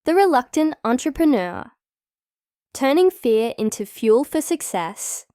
The reluctant entrepreneur. Turning fear into fuel for success.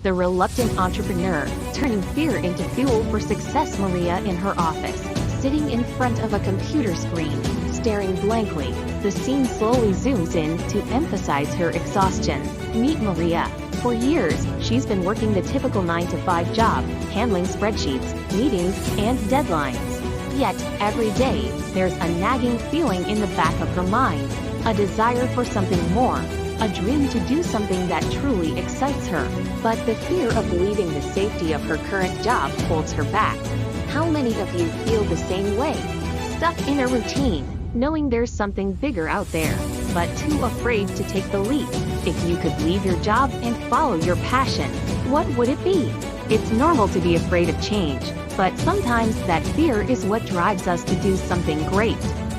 The reluctant entrepreneur, turning fear into fuel for success. Maria in her office, sitting in front of a computer screen, staring blankly. The scene slowly zooms in to emphasize her exhaustion. Meet Maria. For years, she's been working the typical 9-to-5 job, handling spreadsheets, meetings, and deadlines. Yet, every day, there's a nagging feeling in the back of her mind, a desire for something more, a dream to do something that truly excites her. But the fear of leaving the safety of her current job holds her back. How many of you feel the same way? Stuck in a routine, knowing there's something bigger out there, but too afraid to take the leap. If you could leave your job and follow your passion, what would it be? It's normal to be afraid of change, but sometimes that fear is what drives us to do something great.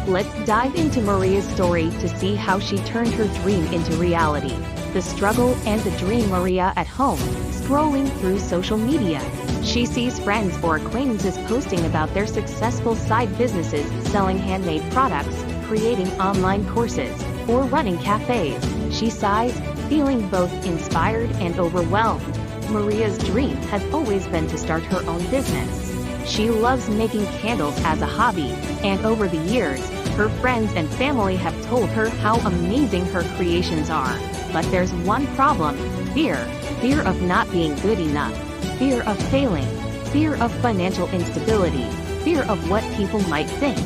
Let's dive into Maria's story to see how she turned her dream into reality. The struggle and the dream. Maria at home, scrolling through social media. She sees friends or acquaintances posting about their successful side businesses, selling handmade products, creating online courses, or running cafes. She sighs, feeling both inspired and overwhelmed. Maria's dream has always been to start her own business. She loves making candles as a hobby, and over the years, her friends and family have told her how amazing her creations are. But there's one problem: fear. Fear of not being good enough, fear of failing, fear of financial instability, fear of what people might think.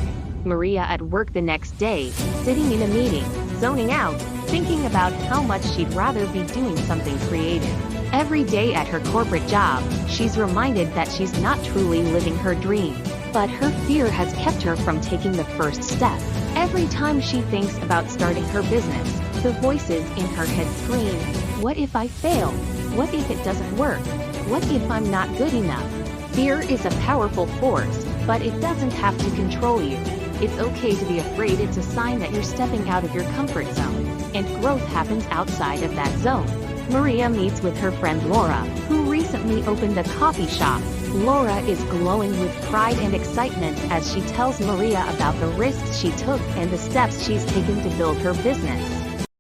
Maria at work the next day, sitting in a meeting, zoning out, thinking about how much she'd rather be doing something creative. Every day at her corporate job, she's reminded that she's not truly living her dream. But her fear has kept her from taking the first step. Every time she thinks about starting her business, the voices in her head scream, "What if I fail? What if it doesn't work? What if I'm not good enough?" Fear is a powerful force, but it doesn't have to control you. It's okay to be afraid. It's a sign that you're stepping out of your comfort zone, and growth happens outside of that zone. Maria meets with her friend Laura, who recently opened a coffee shop. Laura is glowing with pride and excitement as she tells Maria about the risks she took and the steps she's taken to build her business.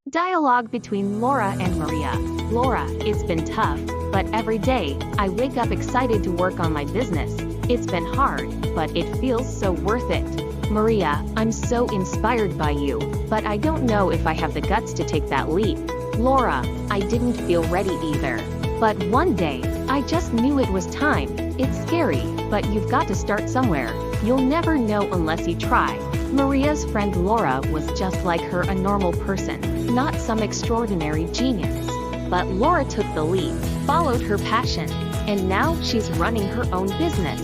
Dialogue between Laura and Maria. Laura, it's been tough, but every day, I wake up excited to work on my business. It's been hard, but it feels so worth it. Maria, I'm so inspired by you, but I don't know if I have the guts to take that leap. Laura, I didn't feel ready either. But one day, I just knew it was time. It's scary, but you've got to start somewhere. You'll never know unless you try. Maria's friend Laura was just like her, a normal person, not some extraordinary genius. But Laura took the leap, followed her passion, and now she's running her own business.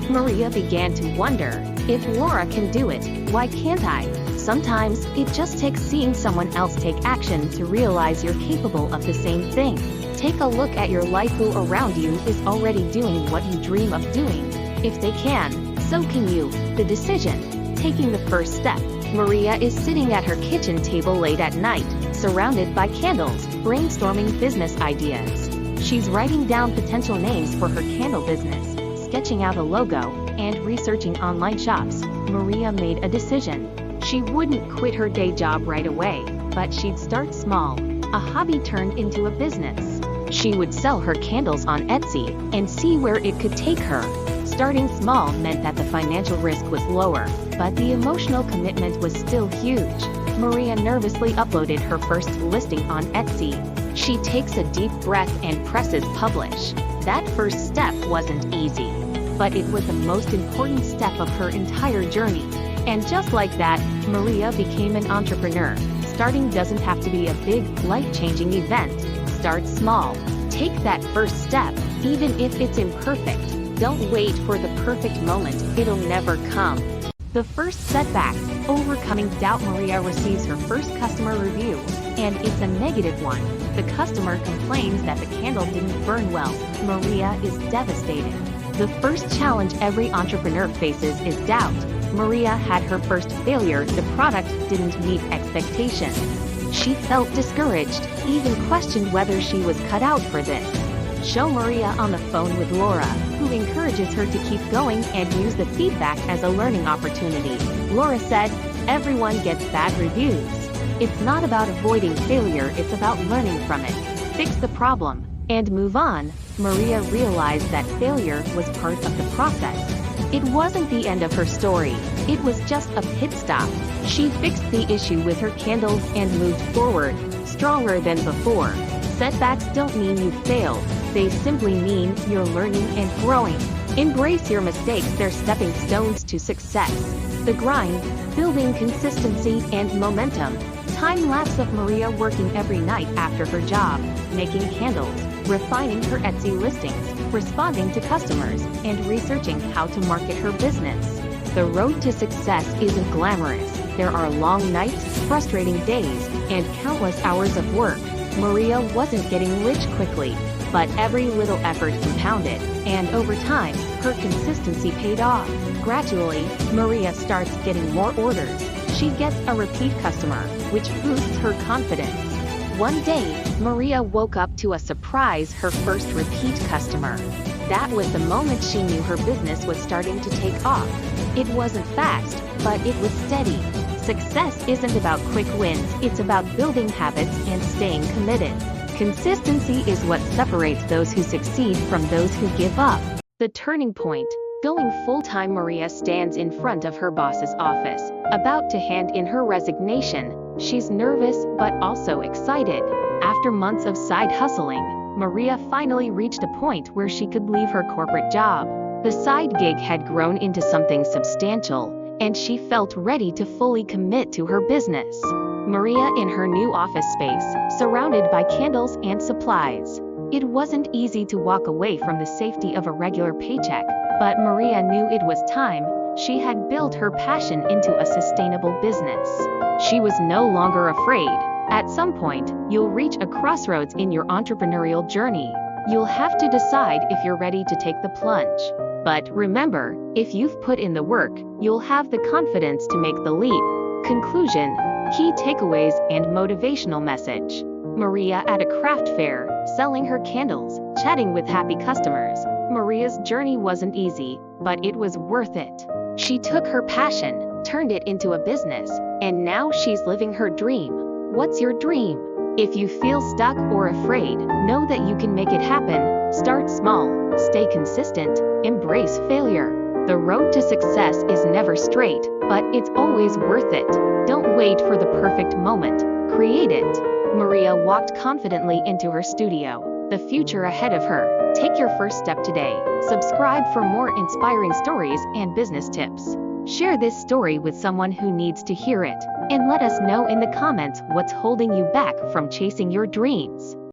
Maria began to wonder, if Laura can do it, why can't I? Sometimes, it just takes seeing someone else take action to realize you're capable of the same thing. Take a look at your life. Who around you is already doing what you dream of doing? If they can, so can you. The decision: taking the first step. Maria is sitting at her kitchen table late at night, surrounded by candles, brainstorming business ideas. She's writing down potential names for her candle business, sketching out a logo, and researching online shops. Maria made a decision. She wouldn't quit her day job right away, but she'd start small. A hobby turned into a business. She would sell her candles on Etsy and see where it could take her. Starting small meant that the financial risk was lower, but the emotional commitment was still huge. Maria nervously uploaded her first listing on Etsy. She takes a deep breath and presses publish. That first step wasn't easy, but it was the most important step of her entire journey. And just like that, Maria became an entrepreneur. Starting doesn't have to be a big, life-changing event. Start small. Take that first step, even if it's imperfect. Don't wait for the perfect moment, it'll never come. The first setback: overcoming doubt. Maria receives her first customer review, and it's a negative one. The customer complains that the candle didn't burn well. Maria is devastated. The first challenge every entrepreneur faces is doubt. Maria had her first failure. The product didn't meet expectations. She felt discouraged, even questioned whether she was cut out for this. Show Maria on the phone with Laura, who encourages her to keep going and use the feedback as a learning opportunity. Laura said, Everyone gets bad reviews. It's not about avoiding failure, it's about learning from it. Fix the problem and move on. Maria realized that failure was part of the process. It wasn't the end of her story, it was just a pit stop. She fixed the issue with her candles and moved forward, stronger than before. Setbacks don't mean you failed, they simply mean you're learning and growing. Embrace your mistakes, they're stepping stones to success. The grind, building consistency and momentum. Time lapse of Maria working every night after her job, making candles, refining her Etsy listings, responding to customers, and researching how to market her business. The road to success isn't glamorous. There are long nights, frustrating days, and countless hours of work. Maria wasn't getting rich quickly, but every little effort compounded, and over time, her consistency paid off. Gradually, Maria starts getting more orders. She gets a repeat customer, which boosts her confidence. One day, Maria woke up to a surprise: her first repeat customer. That was the moment she knew her business was starting to take off. It wasn't fast, but it was steady. Success isn't about quick wins, it's about building habits and staying committed. Consistency is what separates those who succeed from those who give up. The turning point. Going full-time, Maria stands in front of her boss's office, about to hand in her resignation. She's nervous but also excited. After months of side hustling, Maria finally reached a point where she could leave her corporate job. The side gig had grown into something substantial, and she felt ready to fully commit to her business. Maria in her new office space, surrounded by candles and supplies. It wasn't easy to walk away from the safety of a regular paycheck, but Maria knew it was time. She had built her passion into a sustainable business. She was no longer afraid. At some point, you'll reach a crossroads in your entrepreneurial journey. You'll have to decide if you're ready to take the plunge. But remember, if you've put in the work, you'll have the confidence to make the leap. Conclusion, key takeaways and motivational message. Maria at a craft fair, selling her candles, chatting with happy customers. Maria's journey wasn't easy, but it was worth it. She took her passion, turned it into a business, and now she's living her dream. What's your dream? If you feel stuck or afraid, know that you can make it happen. Start small, stay consistent, embrace failure. The road to success is never straight, but it's always worth it. Don't wait for the perfect moment, create it. Maria walked confidently into her studio, the future ahead of her. Take your first step today. Subscribe for more inspiring stories and business tips. Share this story with someone who needs to hear it, and let us know in the comments what's holding you back from chasing your dreams.